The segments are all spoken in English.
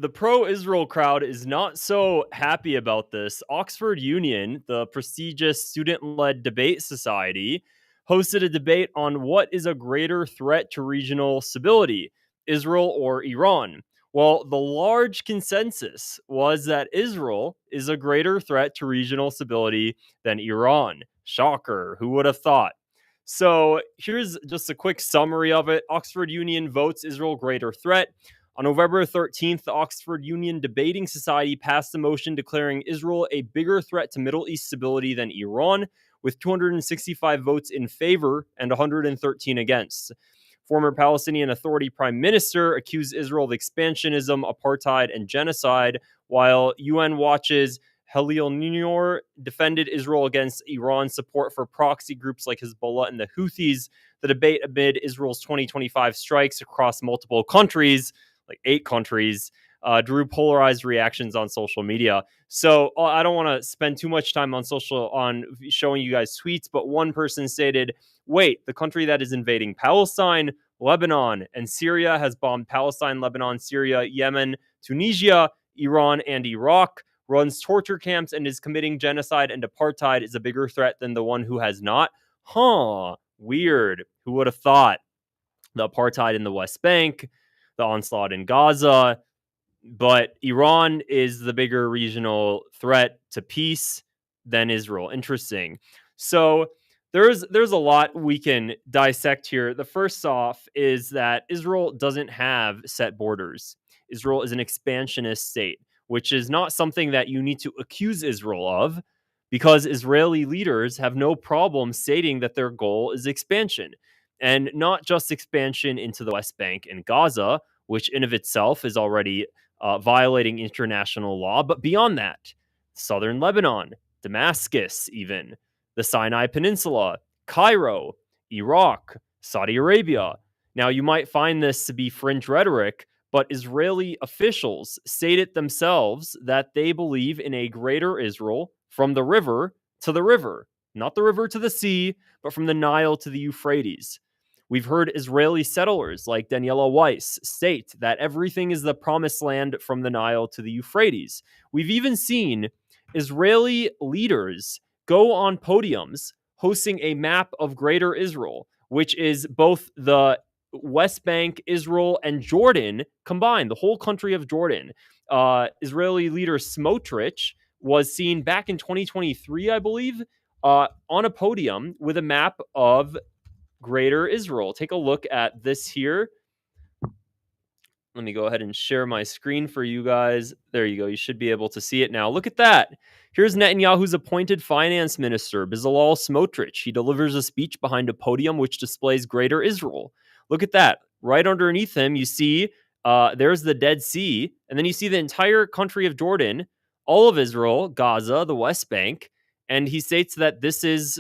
the pro-Israel crowd is not so happy about this. Oxford Union, the prestigious student-led debate society, hosted a debate on what is a greater threat to regional stability, Israel or Iran. Well, the large consensus was that Israel is a greater threat to regional stability than Iran. Shocker. Who would have thought? So here's just a quick summary of it. Oxford Union votes Israel greater threat. On November 13th, the Oxford Union Debating Society passed a motion declaring Israel a bigger threat to Middle East stability than Iran, with 265 votes in favor and 113 against. Former Palestinian Authority Prime Minister accused Israel of expansionism, apartheid, and genocide, while UN Watch's Halil Nunor defended Israel against Iran's support for proxy groups like Hezbollah and the Houthis. The debate amid Israel's 2025 strikes across multiple countries, like 8 countries, drew polarized reactions on social media. So I don't want to spend too much time on showing you guys tweets, but one person stated, wait, the country that is invading Palestine, Lebanon, and Syria has bombed Palestine, Lebanon, Syria, Yemen, Tunisia, Iran, and Iraq, runs torture camps, and is committing genocide and apartheid is a bigger threat than the one who has not? Huh, weird. Who would have thought? The apartheid in the West Bank, the onslaught in Gaza, but Iran is the bigger regional threat to peace than Israel. Interesting. So there's a lot we can dissect here. The first off is that Israel doesn't have set borders. Israel is an expansionist state, which is not something that you need to accuse Israel of, because Israeli leaders have no problem stating that their goal is expansion, and not just expansion into the West Bank and Gaza, which in of itself is already violating international law, but beyond that, southern Lebanon, Damascus, even the Sinai Peninsula, Cairo, Iraq, Saudi Arabia. Now, you might find this to be fringe rhetoric, but Israeli officials stated themselves that they believe in a greater Israel from the river to the river, not the river to the sea, but from the Nile to the Euphrates. We've heard Israeli settlers like Daniela Weiss state that everything is the promised land from the Nile to the Euphrates. We've even seen Israeli leaders go on podiums hosting a map of Greater Israel, which is both the West Bank, Israel, and Jordan combined, the whole country of Jordan. Israeli leader Smotrich was seen back in 2023, I believe, on a podium with a map of Greater Israel. Take a look at this here. Let me go ahead and share my screen for you guys. There you go. You should be able to see it now. Look at that. Here's Netanyahu's appointed finance minister, Bezalel Smotrich. He delivers a speech behind a podium which displays Greater Israel. Look at that. Right underneath him, you see there's the Dead Sea, and then you see the entire country of Jordan, all of Israel, Gaza, the West Bank, and he states that this is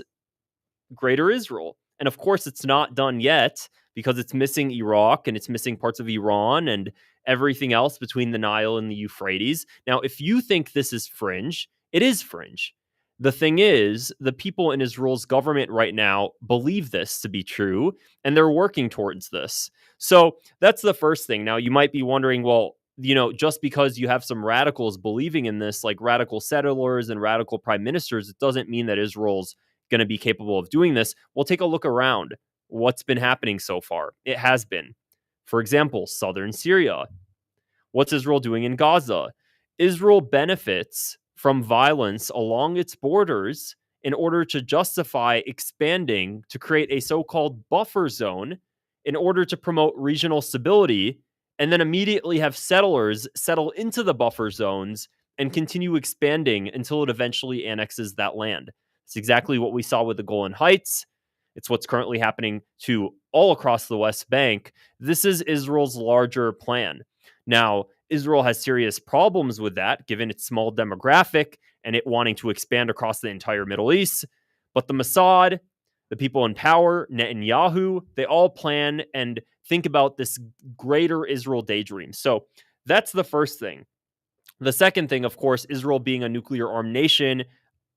Greater Israel. And of course, it's not done yet because it's missing Iraq and it's missing parts of Iran and everything else between the Nile and the Euphrates. Now, if you think this is fringe, it is fringe. The thing is, the people in Israel's government right now believe this to be true, and they're working towards this. So that's the first thing. Now, you might be wondering, well, just because you have some radicals believing in this, like radical settlers and radical prime ministers, it doesn't mean that Israel's going to be capable of doing this. Well, take a look around. What's been happening so far? It has been. For example, southern Syria. What's Israel doing in Gaza? Israel benefits from violence along its borders in order to justify expanding to create a so-called buffer zone in order to promote regional stability, and then immediately have settlers settle into the buffer zones and continue expanding until it eventually annexes that land. It's exactly what we saw with the Golan Heights. It's what's currently happening to all across the West Bank. This is Israel's larger plan. Now, Israel has serious problems with that, given its small demographic and it wanting to expand across the entire Middle East. But the Mossad, the people in power, Netanyahu, they all plan and think about this greater Israel daydream. So that's the first thing. The second thing, of course, Israel being a nuclear-armed nation,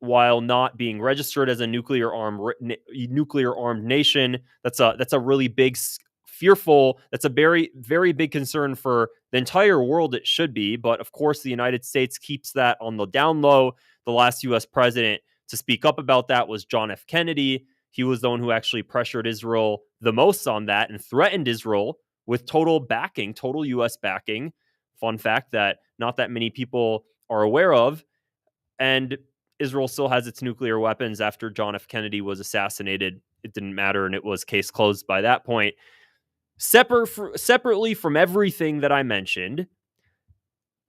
while not being registered as a nuclear-armed nation. That's a really big, fearful. That's a very, very big concern for the entire world it should be. But of course, the United States keeps that on the down low. The last US president to speak up about that was John F. Kennedy. He was the one who actually pressured Israel the most on that and threatened Israel with total backing, total US backing. Fun fact that not that many people are aware of. And Israel still has its nuclear weapons after John F. Kennedy was assassinated. It didn't matter, and it was case closed by that point. Separately from everything that I mentioned,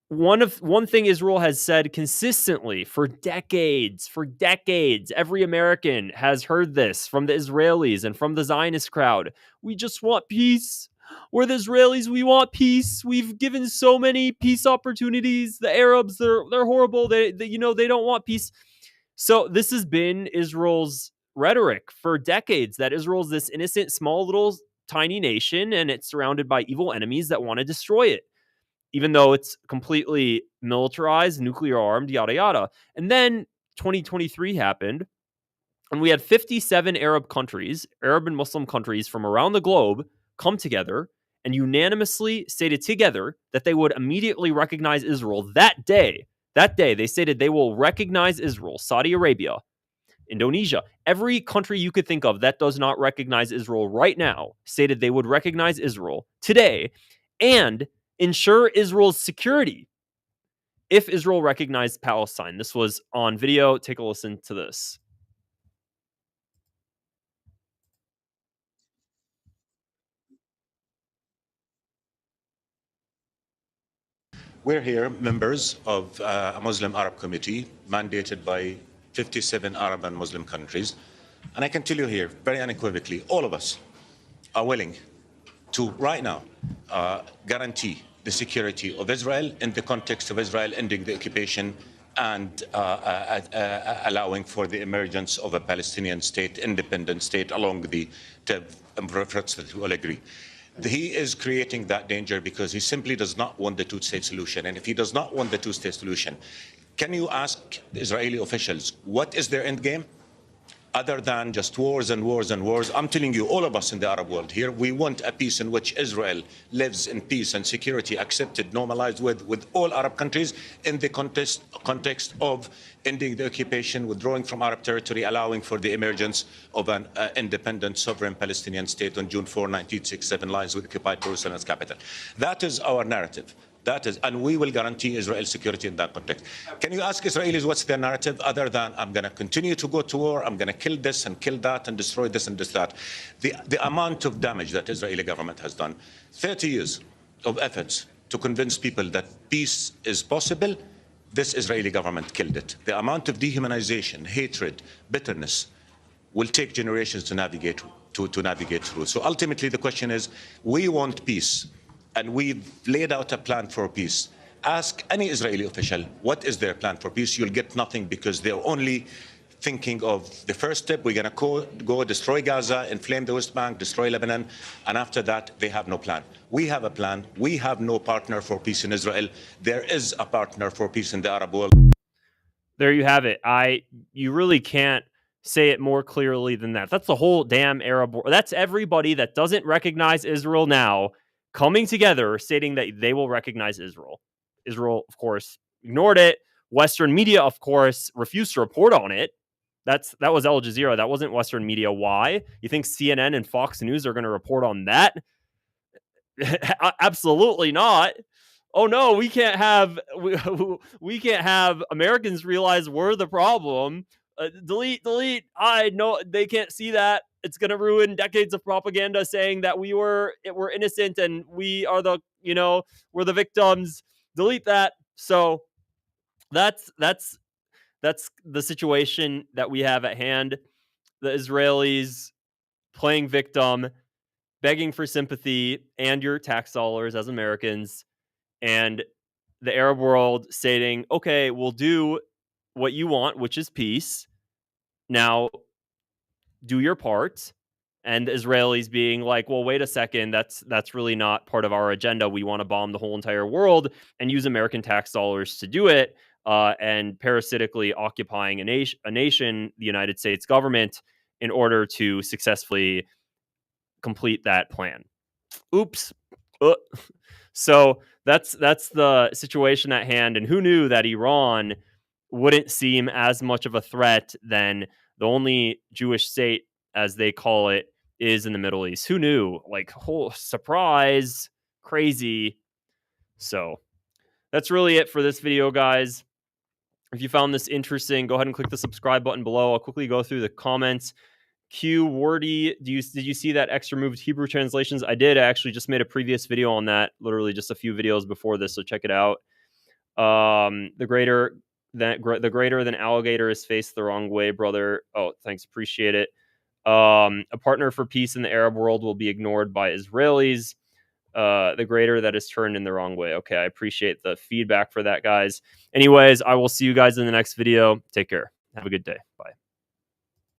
one thing Israel has said consistently for decades, every American has heard this from the Israelis and from the Zionist crowd. We just want peace. We're the Israelis. We want peace. We've given so many peace opportunities. The Arabs, they're horrible. They they don't want peace. So this has been Israel's rhetoric for decades, that Israel's this innocent, small, little, tiny nation, and it's surrounded by evil enemies that want to destroy it, even though it's completely militarized, nuclear armed, yada, yada. And then 2023 happened, and we had 57 Arab countries, Arab and Muslim countries from around the globe come together and unanimously stated together that they would immediately recognize Israel that day. That day, they stated they will recognize Israel, Saudi Arabia, Indonesia, every country you could think of that does not recognize Israel right now stated they would recognize Israel today and ensure Israel's security if Israel recognized Palestine. This was on video. Take a listen to this. We're here, members of a Muslim Arab committee mandated by 57 Arab and Muslim countries. And I can tell you here, very unequivocally, all of us are willing to, right now, guarantee the security of Israel in the context of Israel ending the occupation and allowing for the emergence of a Palestinian state, independent state, along the efforts that we all agree. He is creating that danger because he simply does not want the two-state solution. And if he does not want the two-state solution, can you ask the Israeli officials, what is their end game? Other than just wars and wars and wars. I'm telling you, all of us in the Arab world here, we want a peace in which Israel lives in peace and security, accepted, normalized with all Arab countries in the context of ending the occupation, withdrawing from Arab territory, allowing for the emergence of an independent, sovereign Palestinian state on June 4, 1967, lines with occupied Jerusalem as capital. That is our narrative. That is, and we will guarantee Israel's security in that context. Can you ask Israelis what's their narrative other than I'm going to continue to go to war, I'm going to kill this and kill that and destroy this and this that? The amount of damage that Israeli government has done, 30 years of efforts to convince people that peace is possible, this Israeli government killed it. The amount of dehumanization, hatred, bitterness will take generations to navigate through. So ultimately the question is, we want peace. And we've laid out a plan for peace. Ask any Israeli official, what is their plan for peace? You'll get nothing because they're only thinking of the first step. We're going to go destroy Gaza, inflame the West Bank, destroy Lebanon. And after that, they have no plan. We have a plan. We have no partner for peace in Israel. There is a partner for peace in the Arab world. There you have it. You really can't say it more clearly than that. That's the whole damn Arab world. That's everybody that doesn't recognize Israel now coming together, stating that they will recognize Israel. Israel, of course, ignored it. Western media, of course, refused to report on it. That was Al Jazeera. That wasn't Western media. Why? You think CNN and Fox News are going to report on that? Absolutely not. Oh no, we can't have Americans realize we're the problem. Delete. I know they can't see that. It's going to ruin decades of propaganda saying that we're innocent and we are we're the victims. Delete that. So that's the situation that we have at hand. The Israelis playing victim, begging for sympathy and your tax dollars as Americans, and the Arab world stating, okay, we'll do what you want, which is peace. Now, do your part. And the Israelis being like, well, wait a second, that's really not part of our agenda. We want to bomb the whole entire world and use American tax dollars to do it, and parasitically occupying a nation, the United States government, in order to successfully complete that plan. Oops. So that's the situation at hand. And who knew that Iran wouldn't seem as much of a threat than the only Jewish state, as they call it, is in the Middle East? Who knew? Like, whole surprise, crazy. So that's really it for this video, guys. If you found this interesting, go ahead and click the subscribe button below. I'll quickly go through the comments. Q Wordy, did you see that extra moved Hebrew translations? I did. I actually just made a previous video on that, literally just a few videos before this, so check it out. The greater than alligator is faced the wrong way, brother. Oh, thanks, appreciate it. A partner for peace in the Arab world will be ignored by Israelis. The greater that is turned in the wrong way. Okay, I appreciate the feedback for that, guys. Anyways, I will see you guys in the next video. Take care. Have a good day. Bye.